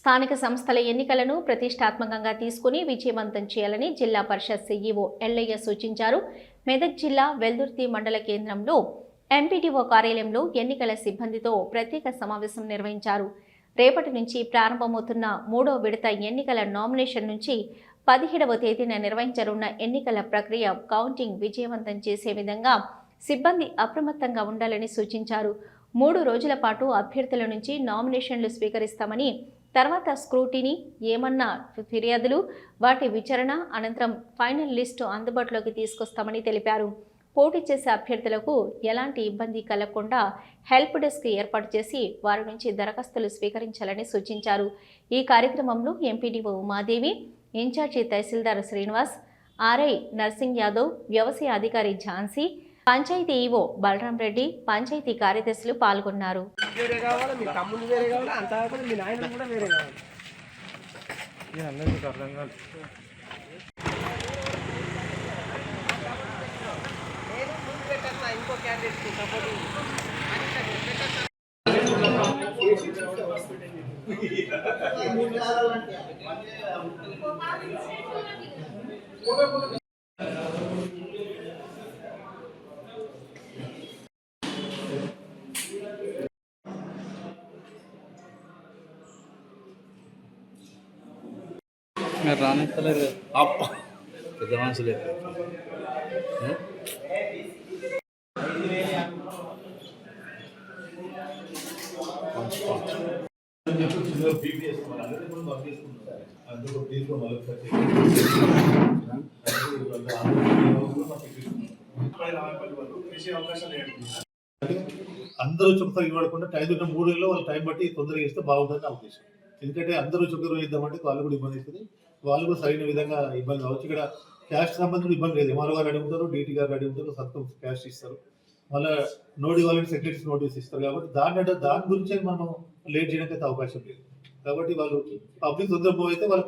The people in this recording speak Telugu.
స్థానిక సంస్థల ఎన్నికలను ప్రతిష్టాత్మకంగా తీసుకుని విజయవంతం చేయాలని జిల్లా పరిషత్ సీఈఓ ఎల్లయ్య సూచించారు. మెదక్ జిల్లా వెల్దుర్తి మండల కేంద్రంలో ఎంపీడీఓ కార్యాలయంలో ఎన్నికల సిబ్బందితో ప్రత్యేక సమావేశం నిర్వహించారు. రేపటి నుంచి ప్రారంభమవుతున్న 3వ విడత ఎన్నికల నామినేషన్ నుంచి 17వ తేదీన నిర్వహించనున్న ఎన్నికల ప్రక్రియ కౌంటింగ్ విజయవంతం చేసే విధంగా సిబ్బంది అప్రమత్తంగా ఉండాలని సూచించారు. 3 రోజుల పాటు అభ్యర్థుల నుంచి నామినేషన్లు స్వీకరిస్తామని, తర్వాత స్క్రూటినీ, ఏమన్నా ఫిర్యాదులు, వాటి విచారణ అనంతరం ఫైనల్ లిస్టు అందుబాటులోకి తీసుకొస్తామని తెలిపారు. పోటీ చేసే అభ్యర్థులకు ఎలాంటి ఇబ్బంది కలగకుండా హెల్ప్ డెస్క్ ఏర్పాటు చేసి వారి నుంచి దరఖాస్తులు స్వీకరించాలని సూచించారు. ఈ కార్యక్రమంలో ఎంపీడీఓ ఉమాదేవి, ఇన్ఛార్జి తహసీల్దార్ శ్రీనివాస్, ఆర్ఐ నర్సింగ్ యాదవ్, వ్యవసాయ అధికారి ఝాన్సీ, పంచాయతీ ఈవో బలరాం రెడ్డి, పంచాయతీ కార్యదర్శులు పాల్గొన్నారు. మీరు రానిస్తలేదు పెద్ద మనుషులే. అందరూ చుక్కలు ఇవ్వకుండా టైం 3 నెలల్లో వాళ్ళు టైం బట్టి తొందరగా ఇస్తే బాగుంటుంది నా ఉద్దేశం. ఎందుకంటే అందరూ చుక్కలు ఇద్దామంటే వాళ్ళు కూడా ఇబ్బంది అవుతుంది, వాళ్ళు కూడా సరైన విధంగా ఇబ్బంది కావచ్చు. ఇక్కడ క్యాష్ సంబంధించిన ఇబ్బంది లేదు. ఎంఆర్ఓ గారు అడిగి ఉంటారు, డీటీ గారు అడిగి ఉంటారు, సత్తం క్యాష్ ఇస్తారు, మళ్ళీ నోటి వాళ్ళని సెక్రటరీస్ నోటీస్ ఇస్తారు. కాబట్టి దాని గురించే మనం లేట్ చేయడానికి అవకాశం లేదు. కాబట్టి వాళ్ళు పబ్లిక్ తొందర పోయితే వాళ్ళు